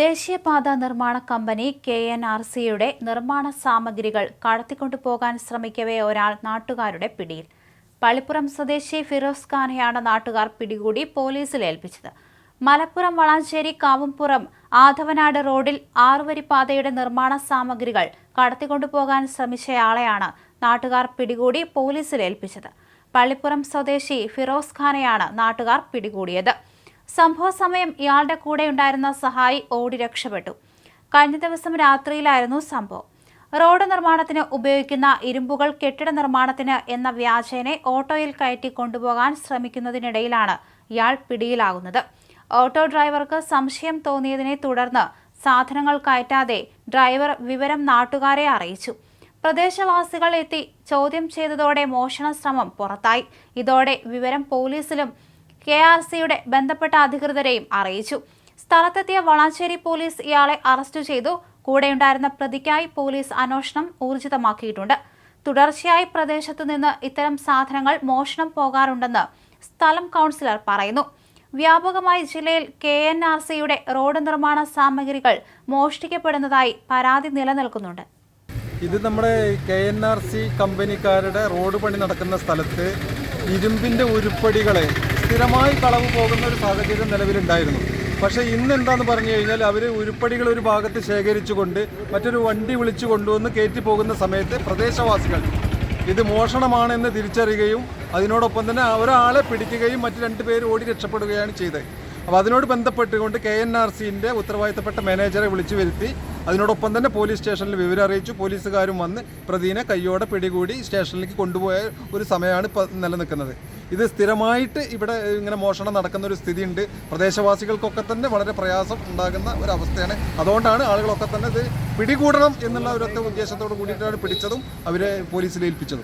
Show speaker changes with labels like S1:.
S1: ദേശീയപാത നിർമ്മാണ കമ്പനി KNRCയുടെ നിർമ്മാണ സാമഗ്രികൾ കടത്തിക്കൊണ്ടുപോകാൻ ശ്രമിക്കവേ ഒരാൾ നാട്ടുകാരുടെ പിടിയിൽ. പള്ളിപ്പുറം സ്വദേശി ഫിറോസ് ഖാനെയാണ് നാട്ടുകാർ പിടികൂടി പോലീസിൽ ഏൽപ്പിച്ചത്. മലപ്പുറം വളാഞ്ചേരി കാവുംപുറം ആധവനാട് റോഡിൽ 6 പാതയുടെ നിർമ്മാണ സാമഗ്രികൾ കടത്തിക്കൊണ്ടുപോകാൻ ശ്രമിച്ചയാളെയാണ് നാട്ടുകാർ പിടികൂടി പോലീസിൽ ഏൽപ്പിച്ചത്. പള്ളിപ്പുറം സ്വദേശി ഫിറോസ് ഖാനെയാണ് നാട്ടുകാർ പിടികൂടിയത്. സംഭവ സമയം ഇയാളുടെ കൂടെയുണ്ടായിരുന്ന സഹായി ഓടി രക്ഷപ്പെട്ടു. കഴിഞ്ഞ ദിവസം രാത്രിയിലായിരുന്നു സംഭവം. റോഡ് നിർമ്മാണത്തിന് ഉപയോഗിക്കുന്ന ഇരുമ്പുകൾ കെട്ടിട നിർമ്മാണത്തിന് എന്ന വ്യാജേന ഓട്ടോയിൽ കയറ്റി കൊണ്ടുപോകാൻ ശ്രമിക്കുന്നതിനിടയിലാണ് ഇയാൾ പിടിയിലാകുന്നത്. ഓട്ടോ ഡ്രൈവർക്ക് സംശയം തോന്നിയതിനെ തുടർന്ന് സാധനങ്ങൾ കയറ്റാതെ ഡ്രൈവർ വിവരം നാട്ടുകാരെ അറിയിച്ചു. പ്രദേശവാസികൾ എത്തി ചോദ്യം ചെയ്തതോടെ മോഷണ ശ്രമം പുറത്തായി. ഇതോടെ വിവരം പോലീസിലും KRCയുടെ ബന്ധപ്പെട്ട അധികൃതരെയും അറിയിച്ചു. സ്ഥലത്തെത്തിയ വളാഞ്ചേരി പോലീസ് ഇയാളെ അറസ്റ്റ് ചെയ്തു. കൂടെയുണ്ടായിരുന്ന പ്രതിക്കായി പോലീസ് അന്വേഷണം ഊർജിതമാക്കിയിട്ടുണ്ട്. തുടർച്ചയായി പ്രദേശത്തു നിന്ന് ഇത്തരം സാധനങ്ങൾ മോഷണം പോകാറുണ്ടെന്ന് സ്ഥലം കൗൺസിലർ പറയുന്നു. വ്യാപകമായി ജില്ലയിൽ KNRCയുടെ റോഡ് നിർമ്മാണ സാമഗ്രികൾ മോഷ്ടിക്കപ്പെടുന്നതായി പരാതി നിലനിൽക്കുന്നുണ്ട്.
S2: ഇത് നമ്മുടെ KNRC കമ്പനിക്കാരുടെ റോഡ് പണി നടക്കുന്ന സ്ഥലത്ത് ഇരുമ്പിൻ്റെ ഉരുപ്പടികളെ സ്ഥിരമായി കളവ് പോകുന്ന ഒരു സാഹചര്യം നിലവിലുണ്ടായിരുന്നു. പക്ഷേ ഇന്ന് എന്താണെന്ന് പറഞ്ഞു കഴിഞ്ഞാൽ അവർ ഉരുപ്പടികൾ ഒരു ഭാഗത്ത് ശേഖരിച്ചുകൊണ്ട് മറ്റൊരു വണ്ടി വിളിച്ചു കൊണ്ടുവന്ന് കയറ്റി പോകുന്ന സമയത്ത് പ്രദേശവാസികൾ ഇത് മോഷണമാണെന്ന് തിരിച്ചറിയുകയും അതിനോടൊപ്പം തന്നെ ഒരാളെ പിടിക്കുകയും മറ്റ് 2 പേര് ഓടി രക്ഷപ്പെടുകയാണ് ചെയ്തത്. അപ്പോൾ അതിനോട് ബന്ധപ്പെട്ടുകൊണ്ട് KNRCൻ്റെ ഉത്തരവാദിത്തപ്പെട്ട മാനേജറെ വിളിച്ചു വരുത്തി അതിനോടൊപ്പം തന്നെ പോലീസ് സ്റ്റേഷനിൽ വിവരം അറിയിച്ചു. പോലീസുകാരും വന്ന് പ്രതിനെ കയ്യോടെ പിടികൂടി സ്റ്റേഷനിലേക്ക് കൊണ്ടുപോയ ഒരു സമയമാണ് ഇപ്പോൾ നിലനിൽക്കുന്നത്. ഇത് സ്ഥിരമായിട്ട് ഇവിടെ ഇങ്ങനെ മോഷണം നടക്കുന്ന ഒരു സ്ഥിതിയുണ്ട്. പ്രദേശവാസികൾക്കൊക്കെ തന്നെ വളരെ പ്രയാസം ഉണ്ടാകുന്ന ഒരവസ്ഥയാണ്. അതുകൊണ്ടാണ് ആളുകളൊക്കെ തന്നെ ഇത് പിടികൂടണം എന്നുള്ള ഒരൊറ്റ ഉദ്ദേശത്തോട് കൂടിയിട്ടാണ് പിടിച്ചതും അവരെ പോലീസിൽ ഏൽപ്പിച്ചതും.